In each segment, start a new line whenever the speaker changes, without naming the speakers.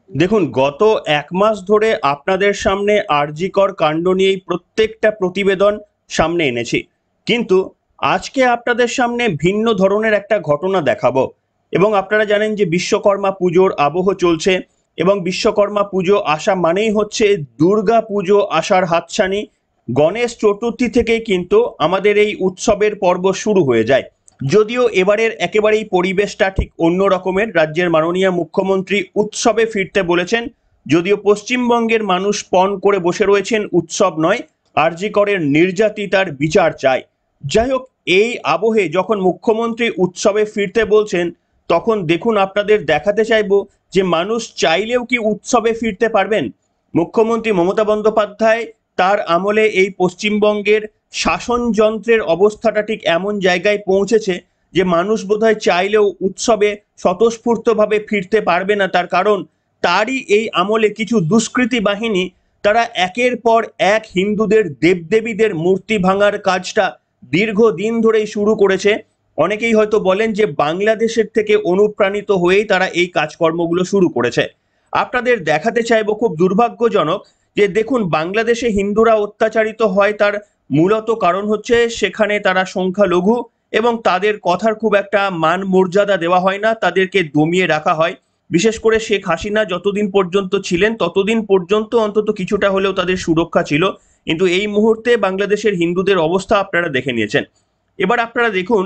দেখুন, গত 1 মাস ধরে আপনাদের সামনে আরজি কর কাণ্ড নিয়েই প্রত্যেকটা প্রতিবেদন সামনে এনেছি। কিন্তু আজকে আপনাদের সামনে ভিন্ন ধরনের একটা ঘটনা দেখাবো। এবং আপনারা জানেন যে বিশ্বকর্মা পুজোর আবহ চলছে, এবং বিশ্বকর্মা পুজো আসা মানেই হচ্ছে দুর্গা পুজো আসার হাতছানি। গণেশ চতুর্থী থেকেই কিন্তু আমাদের এই উৎসবের পর্ব শুরু হয়ে যায়। যদিও এবারের একেবারেই পরিবেশটা ঠিক অন্য রকমের। রাজ্যের মাননীয় মুখ্যমন্ত্রী উৎসবে ফিরতে বলেছেন, যদিও পশ্চিমবঙ্গের মানুষ পণ করে বসে রয়েছেন উৎসব নয়, আরজি করের নির্যাতিতার বিচার চাই। যাই হোক, এই আবহে যখন মুখ্যমন্ত্রী উৎসবে ফিরতে বলছেন, তখন দেখুন আপনাদের দেখাতে চাইবো যে মানুষ চাইলেও কি উৎসবে ফিরতে পারবেন। মুখ্যমন্ত্রী মমতা বন্দ্যোপাধ্যায় তার আমলে এই পশ্চিমবঙ্গের শাসন যন্ত্রের অবস্থাটা ঠিক এমন জায়গায় পৌঁছেছে যে মানুষ বোধহয় চাইলেও উৎসবে স্বতঃস্ফূর্তভাবে ফিরতে পারবে না। তার কারণ তারই এই আমলে কিছু দুষ্কৃতী বাহিনী তারা একের পর এক হিন্দুদের দেবদেবীদের মূর্তি ভাঙার কাজটা দীর্ঘদিন ধরেই শুরু করেছে। অনেকেই হয়তো বলেন যে বাংলাদেশের থেকে অনুপ্রাণিত হয়েই তারা এই কাজকর্মগুলো শুরু করেছে। আপনাদের দেখাতে চাইবো, খুব দুর্ভাগ্যজনক যে দেখুন, বাংলাদেশে হিন্দুরা অত্যাচারিত হয় তার মূলত কারণ হচ্ছে সেখানে তারা সংখ্যালঘু, এবং তাদের কথার খুব একটা মান মর্যাদা দেওয়া হয় না, তাদেরকে দমিয়ে রাখা হয়। বিশেষ করে শেখ হাসিনা যতদিন পর্যন্ত ছিলেন ততদিন পর্যন্ত অন্তত কিছুটা হলেও তাদের সুরক্ষা ছিল। কিন্তু এই মুহূর্তে বাংলাদেশের হিন্দুদের অবস্থা আপনারা দেখে নিয়েছেন। এবার আপনারা দেখুন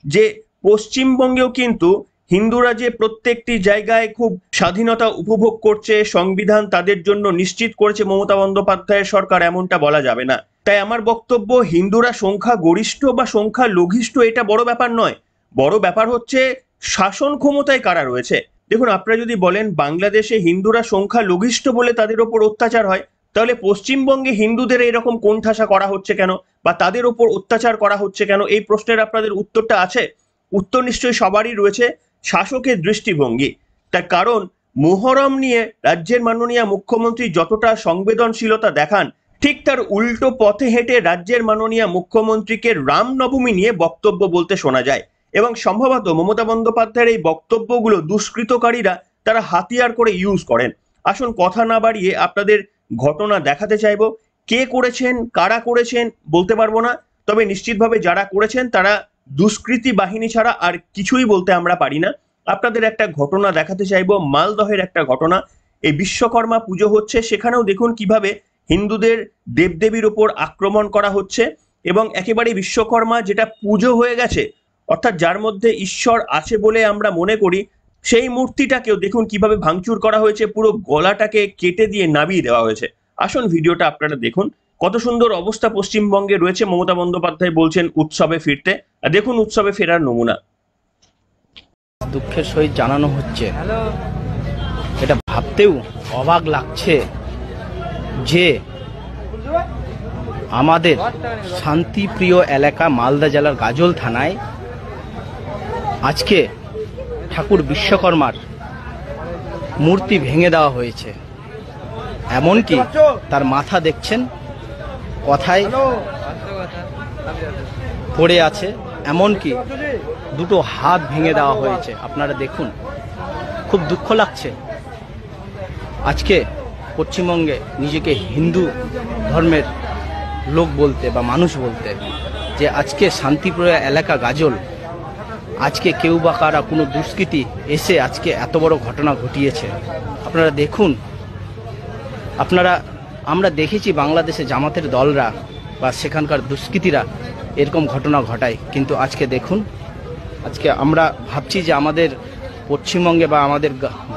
যে পশ্চিমবঙ্গেও কিন্তু হিন্দুরা যে প্রত্যেকটি জায়গায় খুব স্বাধীনতা উপভোগ করছে, সংবিধান তাদের জন্য নিশ্চিত করেছে মমতা বন্দ্যোপাধ্যায়ের সরকার, এমনটা বলা যাবে না। তাই আমার বক্তব্য, হিন্দুরা সংখ্যা গরিষ্ঠ বা সংখ্যা লঘিষ্ঠ এটা বড় ব্যাপার নয়। বড় ব্যাপার হচ্ছে শাসন ক্ষমতায় কারা রয়েছে। দেখুন, আপনারা যদি বলেন বাংলাদেশে হিন্দুরা সংখ্যা লঘিষ্ঠ বলে তাদের ওপর অত্যাচার হয়, তাহলে পশ্চিমবঙ্গে হিন্দুদের এরকম কোণঠাসা করা হচ্ছে কেন, বা তাদের ওপর অত্যাচার করা হচ্ছে কেন? এই প্রশ্নের আপনাদের উত্তরটা আছে? উত্তর নিশ্চয়ই সবারই রয়েছে, শাসকের দৃষ্টিভঙ্গি। তার কারণ মুহরম নিয়ে রাজ্যের মাননীয় মুখ্যমন্ত্রী যতটা সংবেদনশীলতা দেখান, ঠিক তার উল্টো পথে হেঁটে রাজ্যের মাননীয় মুখ্যমন্ত্রীকে রামনবমী নিয়ে বক্তব্য বলতে শোনা যায়। এবং সম্ভবত মমতা বন্দ্যোপাধ্যায়ের এই বক্তব্যগুলো দুষ্কৃতকারীরা তারা হাতিয়ার করে ইউজ করেন। আসুন কথা না বাড়িয়ে আপনাদের ঘটনা দেখাতে চাইবো। কে করেছেন, কারা করেছেন বলতে পারবো না, তবে নিশ্চিতভাবে যারা করেছেন তারা দুষ্কৃতী বাহিনী ছাড়া আর কিছুই বলতে আমরা পারি না। আপনাদের একটা ঘটনা দেখাতে চাইবো, মালদহের একটা ঘটনা। এই বিশ্বকর্মা পুজো হচ্ছে, সেখানেও দেখুন কিভাবে হিন্দুদের দেবদেবীর ওপর আক্রমণ করা হচ্ছে। এবং একেবারে বিশ্বকর্মা যেটা পুজো হয়ে গেছে, অর্থাৎ যার মধ্যে ঈশ্বর আছে বলে আমরা মনে করি, সেই মূর্তিটাকেও দেখুন কিভাবে ভাঙচুর করা হয়েছে, পুরো গলাটাকে কেটে দিয়ে নামিয়ে দেওয়া হয়েছে। আসুন ভিডিওটা আপনারা দেখুন। কত সুন্দর অবস্থা পশ্চিমবঙ্গে রয়েছে। মমতা বন্দ্যোপাধ্যায় বলছেন উৎসবে ফিরতে, আর দেখুন উৎসবে ফেরার নমুনা।
দুঃখের সহিত জানানো হচ্ছে, এটা ভাবতেও অবাক লাগছে যে আমাদের শান্তিপ্রিয় এলাকা মালদা জেলার গাজল থানায় আজকে ঠাকুর বিশ্বকর্মার মূর্তি ভেঙে দেওয়া হয়েছে। এমনকি তার মাথা দেখছেন কথায় পড়ে আছে, এমনকি দুটো হাত ভেঙে দেওয়া হয়েছে। আপনারা দেখুন, খুব দুঃখ লাগছে আজকে পশ্চিমবঙ্গে নিজেকে হিন্দু ধর্মের লোক বলতে বা মানুষ বলতে, যে আজকে শান্তিপ্রিয় এলাকা গাজল, আজকে কেউ বা কারা কোনো দুষ্কৃতী এসে আজকে এত বড় ঘটনা ঘটিয়েছে। আপনারা দেখুন, আমরা দেখেছি বাংলাদেশে জামাতের দলরা বা সেখানকার দুষ্কৃতীরা এরকম ঘটনা ঘটায়, কিন্তু আজকে দেখুন, আজকে আমরা ভাবছি যে আমাদের পশ্চিমবঙ্গে বা আমাদের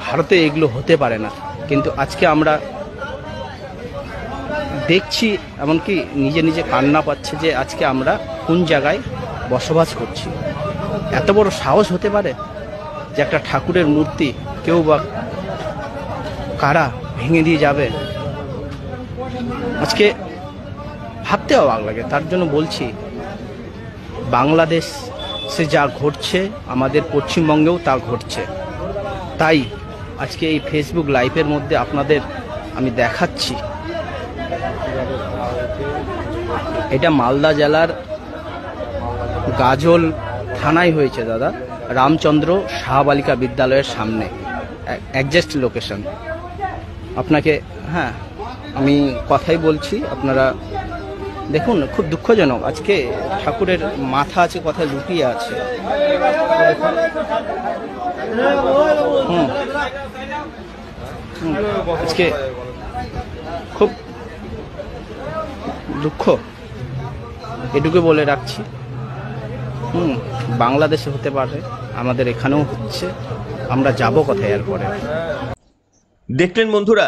ভারতে এগুলো হতে পারে না, কিন্তু আজকে আমরা দেখছি, এমনকি নিজে নিজে কান্না পাচ্ছে যে আজকে আমরা কোন জায়গায় বসবাস করছি। এত বড় সাহস হতে পারে যে একটা ঠাকুরের মূর্তি কেউ বা কারা ভেঙে দিয়ে যাবে। আজকে ভাবতে অবাক লাগে। তার জন্য বলছি, বাংলাদেশে যা ঘটছে আমাদের পশ্চিমবঙ্গেও তা ঘটছে। তাই আজকে এই ফেসবুক লাইভের মধ্যে আপনাদের আমি দেখাচ্ছি, এটা মালদা জেলার গাজল থানায় হয়েছে দাদা, রামচন্দ্র সাহা বালিকা বিদ্যালয়ের সামনে, একজাস্ট লোকেশন। আপনাকে হ্যাঁ আমি কথাই বলছি, আপনারা দেখুন খুব দুঃখজনক। আজকে ঠাকুরের মাথা আছে কথায় লুটিয়ে আছে। হুম হুম, আজকে খুব দুঃখ, এটুকু বলে রাখছি। বাংলাদেশে হতে পারে, আমাদের এখানেও হচ্ছে, আমরা যাব কোথায় এরপরে।
দেখলেন বন্ধুরা,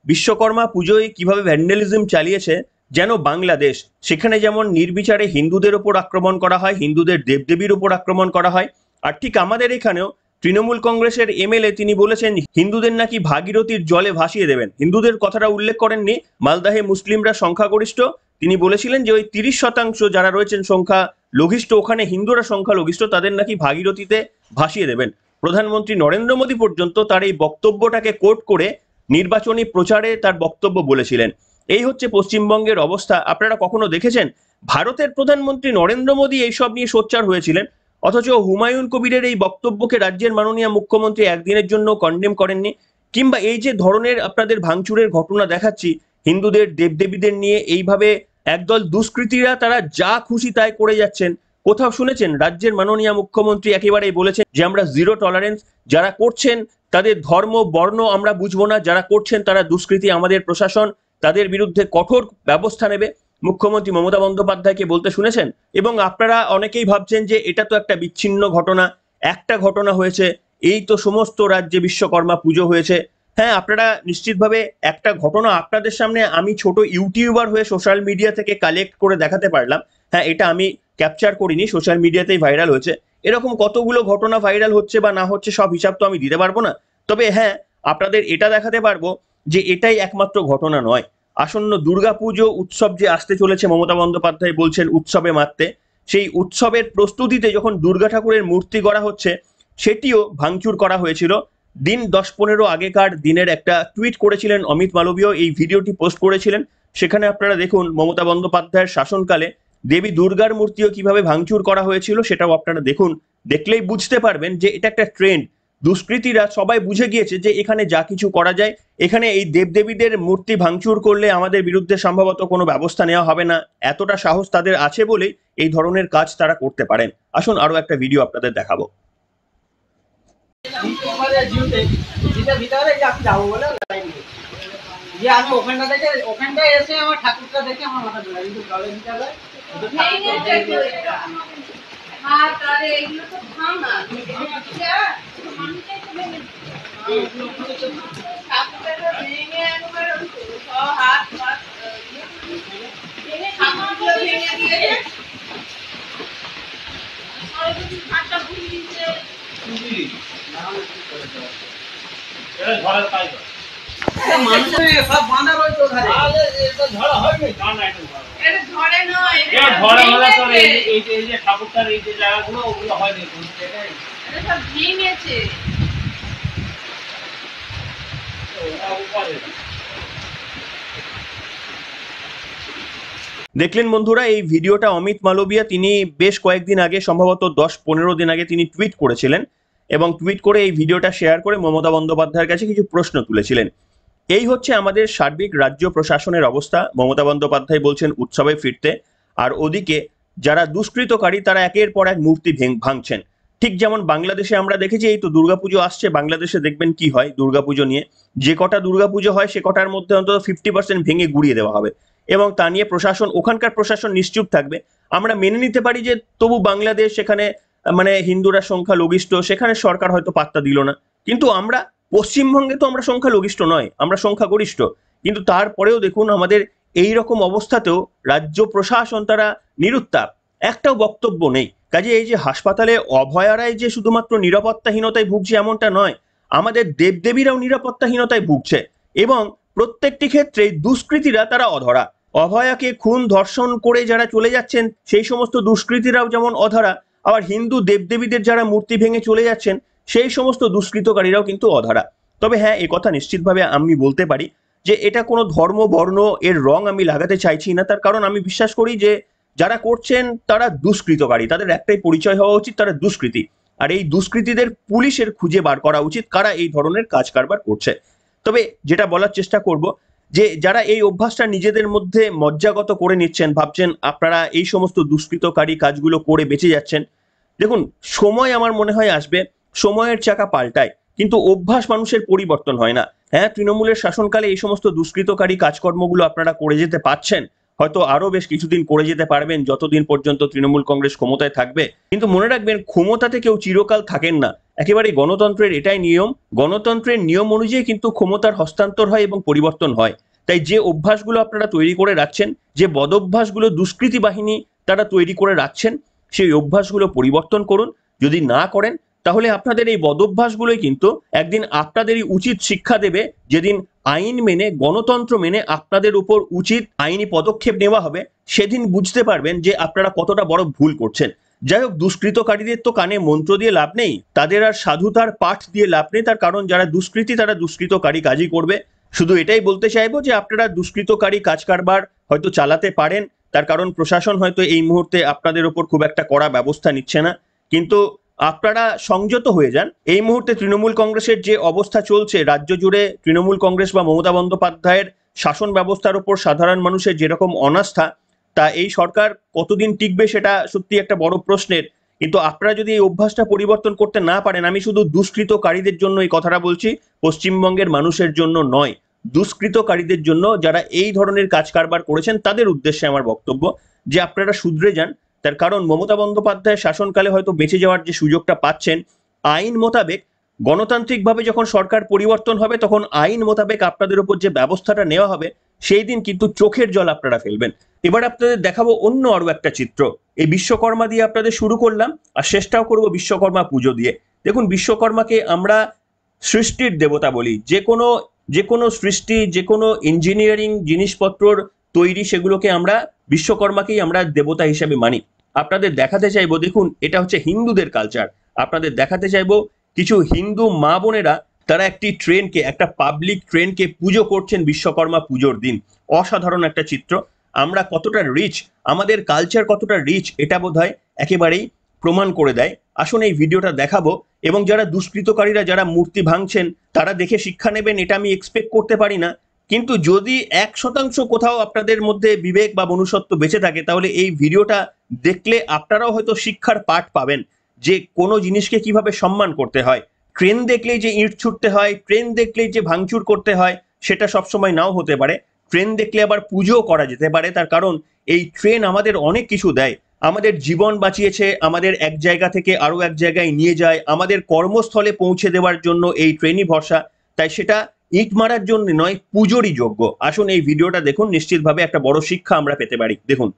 বিশ্বকর্মা পুজোয় কিভাবে ভ্যান্ডালিজম চালিয়েছে যেন বাংলাদেশ, সেখানে যেমন নির্বিচারে হিন্দুদের ওপর আক্রমণ করা হয়, হিন্দুদের দেবদেবীর ওপর আক্রমণ করা হয়, আর ঠিক আমাদের এখানেও তৃণমূল কংগ্রেসের এমএলএ তিনি বলেছেন হিন্দুদের নাকি ভাগীরথীর জলে ভাসিয়ে দেবেন। হিন্দুদের কথাটা উল্লেখ করেননি, মালদাহে মুসলিমরা সংখ্যাগরিষ্ঠ, তিনি বলেছিলেন যে ওই 30% যারা রয়েছেন সংখ্যা লঘিষ্ঠ, ওখানে হিন্দুরা সংখ্যা লঘিষ্ঠ, তাদের নাকি ভাগীরথীতে ভাসিয়ে দেবেন। প্রধানমন্ত্রী নরেন্দ্র মোদী পর্যন্ত তার এই বক্তব্যটাকে কোট করে নির্বাচনী প্রচারে তার বক্তব্য বলেছিলেন। এই হচ্ছে পশ্চিমবঙ্গের অবস্থা। আপনারা কখনো দেখেছেন ভারতের প্রধানমন্ত্রী নরেন্দ্র মোদী এইসব নিয়ে সোচ্চার হয়েছিলেন, অথচ হুমায়ুন কবিরের এই বক্তব্যকে রাজ্যের মাননীয় মুখ্যমন্ত্রী একদিনের জন্য কন্ডেম করেননি? কিংবা এই যে ধরনের আপনাদের ভাঙচুরের ঘটনা দেখাচ্ছি হিন্দুদের দেবদেবীদের নিয়ে, এইভাবে একদল দুষ্কৃতীরা তারা যা খুশি তাই করে যাচ্ছেন, কোথাও শুনেছেন রাজ্যের মাননীয় মুখ্যমন্ত্রী একেবারেই বলেছেন যে আমরা জিরো টলারেন্স, যারা করছেন তাদের ধর্ম বর্ণ আমরা বুঝবো না, যারা করছেন তারা দুষ্কৃতী, আমাদের প্রশাসন তাদের বিরুদ্ধে কঠোর ব্যবস্থা নেবে, মুখ্যমন্ত্রী মমতা বন্দ্যোপাধ্যায়কে বলতে শুনেছেন? এবং আপনারা অনেকেই ভাবছেন যে এটা তো একটা বিচ্ছিন্ন ঘটনা, একটা ঘটনা হয়েছে, এই তো সমস্ত রাজ্যে বিশ্বকর্মা পুজো হয়েছে। হ্যাঁ, আপনারা নিশ্চিতভাবে একটা ঘটনা আপনাদের সামনে আমি ছোট ইউটিউবার হয়ে সোশ্যাল মিডিয়া থেকে কালেক্ট করে দেখাতে পারলাম। হ্যাঁ, এটা আমি ক্যাপচার করিনি, সোশ্যাল মিডিয়াতেই ভাইরাল হয়েছে। এরকম কতগুলো ঘটনা ভাইরাল হচ্ছে বা না হচ্ছে সব হিসাব তো আমি দিতে পারবো না, তবে হ্যাঁ আপনাদের এটা দেখাতে পারবো যে এটাই একমাত্র ঘটনা নয়। আসন্ন দুর্গাপুজো উৎসব যে আসতে চলেছে, মমতা বন্দ্যোপাধ্যায় বলছেন উৎসবে মাততে, সেই উৎসবের প্রস্তুতিতে যখন দুর্গা ঠাকুরের মূর্তি গড়া হচ্ছে সেটিও ভাঙচুর করা হয়েছিল। দিন 10-15 আগেকার দিনের একটা টুইট করেছিলেন অমিত মালবীয়, এই ভিডিওটি পোস্ট করেছিলেন। সেখানে আপনারা দেখুন মমতা বন্দ্যোপাধ্যায়ের শাসনকালে দেবী দুর্গার মূর্তিও কিভাবে ভাঙচুর করা হয়েছিল, সেটাও আপনারা দেখুন। দেখলেই বুঝতে পারবেন যে এটা একটা ট্রেন্ড। দুষ্কৃতীরা সবাই বুঝে গিয়েছে যে এখানে যা কিছু করা যায়, এখানে এই দেবদেবীদের মূর্তি ভাঙচুর করলে আমাদের বিরুদ্ধে সম্ভবত কোনো ব্যবস্থা নেওয়া হবে না, এতটা সাহস তাদের আছে বলেই এই ধরনের কাজ তারা করতে পারেন। আসুন আরো একটা ভিডিও আপনাদের দেখাবো।
আমি ওখানটায় এসে আমার ঠাকুরটা দেখে আমার মাথা ধরে কিন্তু জলে দিতে হবে। সব বাঁধা রয়েছে ঝড় হয়নি, ঝড়ে হলে তো এই যে ঠাকুরটার এই যে জায়গাগুলো ওগুলো হয়নি, সব ভেঙেছে।
দেখলেন বন্ধুরা, এই ভিডিওটা অমিত মালবিয়া তিনি বেশ কয়েকদিন আগে, সম্ভবত 10-15 দিন আগে তিনি টুইট করেছিলেন, এবং টুইট করে এই ভিডিওটা শেয়ার করে মমতা বন্দ্যোপাধ্যায়ের কাছে কিছু প্রশ্ন তুলেছিলেন। এই হচ্ছে আমাদের সার্বিক রাজ্য প্রশাসনের অবস্থা। মমতা বন্দ্যোপাধ্যায় বলছেন উৎসবে ফিরতে, আর ওদিকে যারা দুষ্কৃতকারী তারা একের পর এক মূর্তি ভাঙছেন। ঠিক যেমন বাংলাদেশে আমরা দেখেছি, এই তো দুর্গাপুজো আসছে, বাংলাদেশে দেখবেন কি হয় দুর্গাপুজো নিয়ে, যে কটা দুর্গাপুজো হয় সে কটার মধ্যে অন্তত 50% ভেঙে গুড়িয়ে দেওয়া হবে, এবং তা নিয়ে প্রশাসন, ওখানকার প্রশাসন নিশ্চুপ থাকবে। আমরা মেনে নিতে পারি যে তবু বাংলাদেশ, সেখানে মানে হিন্দুরা সংখ্যা লঘিষ্ঠ, সেখানে সরকার হয়তো পাত্তা দিল না, কিন্তু আমরা পশ্চিমবঙ্গে তো আমরা সংখ্যা লঘিষ্ঠ নয়, আমরা সংখ্যাগরিষ্ঠ। কিন্তু তারপরেও দেখুন আমাদের এই রকম অবস্থাতেও রাজ্য প্রশাসন তারা নিরুত্তাপ, একটাও বক্তব্য নেই। কাজে এই যে হাসপাতালে অভয়ারাই যে শুধুমাত্র নিরাপত্তাহীনতায় ভুগছে এমনটা নয়, আমাদের দেবদেবীরাও নিরাপত্তাহীনতায় ভুগছে, এবং প্রত্যেকটি ক্ষেত্রেই দুষ্কৃতীরা তারা অধরা। অভয়াকে খুন ধর্ষণ করে যারা চলে যাচ্ছেন সেই সমস্ত দুষ্কৃতীরাও যেমন অধরা, আবার হিন্দু দেবদেবীদের যারা মূর্তি ভেঙে চলে যাচ্ছেন সেই সমস্ত দুষ্কৃতকারীরাও কিন্তু অধরা। তবে হ্যাঁ, এই কথা নিশ্চিতভাবে আমি বলতে পারি যে এটা কোনো ধর্ম বর্ণ এর রং আমি লাগাতে চাইছি না, তার কারণ আমি বিশ্বাস করি যে যারা করছেন তারা দুষ্কৃতকারী, তাদের একটাই পরিচয় হওয়া উচিত, তারা দুষ্কৃতী। আর এই দুষ্কৃতীদের পুলিশের খুঁজে বার করা উচিত কারা এই ধরনের কাজ কারবার করছে। তবে যেটা বলার চেষ্টা করব যে যারা এই অভ্যাসটা নিজেদের মধ্যে মজ্জাগত করে নিচ্ছেন, ভাবছেন আপনারা এই সমস্ত দুষ্কৃতকারী কাজগুলো করে বেঁচে যাচ্ছেন, দেখুন সময় আমার মনে হয় আসবে, সময়ের চাকা পাল্টায়, কিন্তু অভ্যাস মানুষের পরিবর্তন হয় না। হ্যাঁ, তৃণমূলের শাসনকালে এই সমস্ত দুষ্কৃতকারী কাজকর্মগুলো আপনারা করে যেতে পারছেন, হয়তো আরো বেশ কিছুদিন করে যেতে পারবেন যতদিন পর্যন্ত তৃণমূল কংগ্রেস ক্ষমতায় থাকবে। কিন্তু মনে রাখবেন, ক্ষমতাতে কেউ চিরকাল থাকেন না। একেবারে গণতন্ত্রের এটাই নিয়ম, গণতন্ত্রের নিয়ম অনুযায়ী কিন্তু ক্ষমতার হস্তান্তর হয় এবং পরিবর্তন হয়। তাই যে অভ্যাসগুলো আপনারা তৈরি করে রাখছেন, যে বদঅভ্যাসগুলো দুষ্কৃতী বাহিনী তারা তৈরি করে রাখছেন, সেই অভ্যাসগুলো পরিবর্তন করুন। যদি না করেন তাহলে আপনাদের এই বদঅভ্যাসগুলোই কিন্তু একদিন আপনাদেরই উচিত শিক্ষা দেবে, যেদিন আইন মেনে, গণতন্ত্র মেনে আপনাদের উপর উচিত আইনি পদক্ষেপ নেওয়া হবে, সেদিন বুঝতে পারবেন যে আপনারা কতটা বড় ভুল করছেন। যাই হোক, দুষ্কৃতকারীদের তো কানে মন্ত্র দিয়ে লাভ নেই, তাদের আর সাধুতার পাঠ দিয়ে লাভ নেই, তার কারণ যারা দুষ্কৃতী তারা দুষ্কৃতকারী কাজই করবে। শুধু এটাই বলতে চাইবো যে আপনারা দুষ্কৃতকারী কাজ কারবার হয়তো চালাতে পারেন, তার কারণ প্রশাসন হয়তো এই মুহূর্তে আপনাদের ওপর খুব একটা কড়া ব্যবস্থা নিচ্ছে না, কিন্তু আপনারা সংযত হয়ে যান। এই মুহূর্তে তৃণমূল কংগ্রেসের যে অবস্থা চলছে, রাজ্য জুড়ে তৃণমূল কংগ্রেস বা মমতা বন্দ্যোপাধ্যায়ের শাসন ব্যবস্থার উপর সাধারণ মানুষের যেরকম অনাস্থা, তা এই সরকার কতদিন টিকবে সেটা সত্যি একটা বড় প্রশ্নের। কিন্তু আপনারা যদি এই অভ্যাসটা পরিবর্তন করতে না পারেন, আমি শুধু দুষ্কৃতকারীদের জন্য এই কথাটা বলছি, পশ্চিমবঙ্গের মানুষের জন্য নয়, দুষ্কৃতকারীদের জন্য, যারা এই ধরনের কাজ কারবার করেছেন তাদের উদ্দেশ্যে আমার বক্তব্য যে আপনারা শুধরে যান। তার কারণ মমতা বন্দ্যোপাধ্যায়ের শাসনকালে হয়তো বেঁচে যাওয়ার যে সুযোগটা পাচ্ছেন, আইন মোতাবেক গণতান্ত্রিকভাবে যখন সরকার পরিবর্তন হবে, তখন আইন মোতাবেক আপনাদের উপর যে ব্যবস্থাটা নেওয়া হবে, সেই দিন কিন্তু চোখের জল আপনারা ফেলবেন। এবার আপনাদের দেখাবো অন্য আরো একটা চিত্র। এই বিশ্বকর্মা দিয়ে আপনাদের শুরু করলাম, আর শেষটাও করব বিশ্বকর্মা পুজো দিয়ে। দেখুন, বিশ্বকর্মাকে আমরা সৃষ্টির দেবতা বলি। যে কোনো সৃষ্টি, যে কোনো ইঞ্জিনিয়ারিং জিনিসপত্রর তৈরি, সেগুলোকে আমরা বিশ্বকর্মাকেই আমরা দেবতা হিসেবে মানি। আপনাদের দেখাতে চাইবো, দেখুন এটা হচ্ছে হিন্দুদের কালচার। আপনাদের দেখাতে চাইবো কিছু হিন্দু মা বোনেরা, তারা একটি ট্রেনকে, একটা পাবলিক ট্রেনকে পুজো করছেন বিশ্বকর্মা পুজোর দিন। অসাধারণ একটা চিত্র। আমরা কতটা রিচ, আমাদের কালচার কতটা রিচ, এটা বোধহয় একেবারেই প্রমাণ করে দেয়। আসুন এই ভিডিওটা দেখাবো, এবং যারা দুষ্কৃতকারীরা যারা মূর্তি ভাঙছেন তারা দেখে শিক্ষা নেবেন, এটা আমি এক্সপেক্ট করতে পারি না। কিন্তু যদি 1% কোথাও আপনাদের মধ্যে বিবেক বা মনুষ্যত্ব বেঁচে থাকে, তাহলে এই ভিডিওটা দেখলে আপনারাও হয়তো শিক্ষার পাঠ পাবেন, যে কোনো জিনিসকে কিভাবে সম্মান করতে হয়। ট্রেন দেখলেই যে ইঁট ছুটতে হয়, ট্রেন দেখলেই যে ভাঙচুর করতে হয়, সেটা সবসময় নাও হতে পারে। ট্রেন দেখলে আবার পুজোও করা যেতে পারে, তার কারণ এই ট্রেন আমাদের অনেক কিছু দেয়। আমাদের জীবন বাঁচিয়েছে, আমাদের এক জায়গা থেকে আরো এক জায়গায় নিয়ে যায়, আমাদের কর্মস্থলে পৌঁছে দেওয়ার জন্য এই ট্রেনই ভরসা। তাই সেটা ইট মারার জন্য নয়, পুজোরই যোগ্য। আসুন এই ভিডিওটা দেখুন, নিশ্চিতভাবে একটা বড় শিক্ষা আমরা পেতে পারি। দেখুন।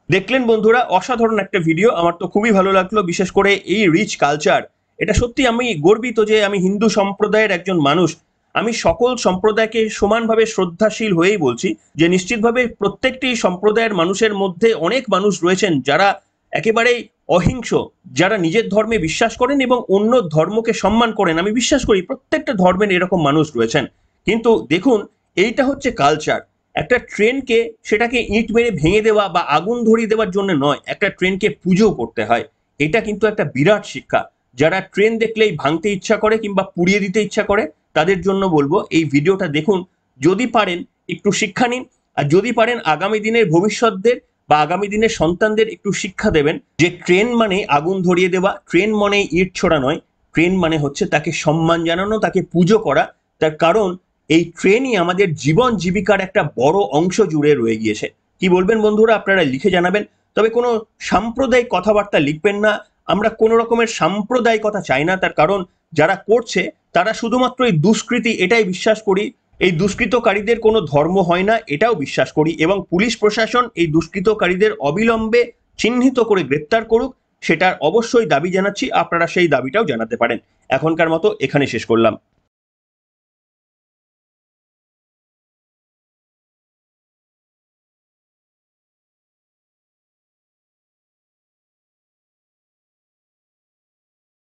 দেখলেন বন্ধুরা, অসাধারণ একটা ভিডিও, আমার তো খুবই ভালো লাগলো। বিশেষ করে এই রিচ কালচার, এটা সত্যি আমি গর্বিত যে আমি হিন্দু সম্প্রদায়ের একজন মানুষ। আমি সকল সম্প্রদায়কে সমানভাবে শ্রদ্ধাশীল হয়েই বলছি যে নিশ্চিতভাবে প্রত্যেকটি সম্প্রদায়ের মানুষের মধ্যে অনেক মানুষ রয়েছেন যারা একেবারেই অহিংস, যারা নিজের ধর্মে বিশ্বাস করেন এবং অন্য ধর্মকে সম্মান করেন। আমি বিশ্বাস করি প্রত্যেকটা ধর্মের এরকম মানুষ রয়েছেন। কিন্তু দেখুন, এইটা হচ্ছে কালচার। একটা ট্রেনকে, সেটাকে ইট মেরে ভেঙে দেওয়া বা আগুন ধরিয়ে দেওয়ার জন্য নয়, একটা ট্রেনকে পুজো করতে হয়। এটা কিন্তু একটা বিরাট শিক্ষা। যারা ট্রেন দেখলেই ভাঙতে ইচ্ছা করে কিংবা পুড়িয়ে দিতে ইচ্ছা করে, তাদের জন্য বলবো এই ভিডিওটা দেখুন। যদি পারেন একটু শিক্ষা নিন, আর যদি পারেন আগামী দিনের ভবিষ্যৎদের বা আগামী দিনের সন্তানদের একটু শিক্ষা দেবেন যে ট্রেন মানে আগুন ধরিয়ে দেওয়া, ট্রেন মানে ইট ছোড়া নয়, ট্রেন মানে হচ্ছে তাকে সম্মান জানানো, তাকে পুজো করা। তার কারণ এই ট্রেনই আমাদের জীবন জীবিকার একটা বড় অংশ জুড়ে রয়ে গিয়েছে। কি বলবেন বন্ধুরা, আপনারা লিখে জানাবেন। তবে কোনো সাম্প্রদায়িক কথাবার্তা লিখবেন না, আমরা কোনো রকমের সাম্প্রদায়িকতা চাই না, তার কারণ যারা করছে তারা শুধুমাত্র এই দুষ্কৃতী, এটাই বিশ্বাস করি। এই দুষ্কৃতকারীদের কোনো ধর্ম হয় না, এটাও বিশ্বাস করি, এবং পুলিশ প্রশাসন এই দুষ্কৃতকারীদের অবিলম্বে চিহ্নিত করে গ্রেপ্তার করুক, সেটার অবশ্যই দাবি জানাচ্ছি। আপনারা সেই দাবিটাও জানাতে পারেন। এখনকার মতো এখানে শেষ করলাম।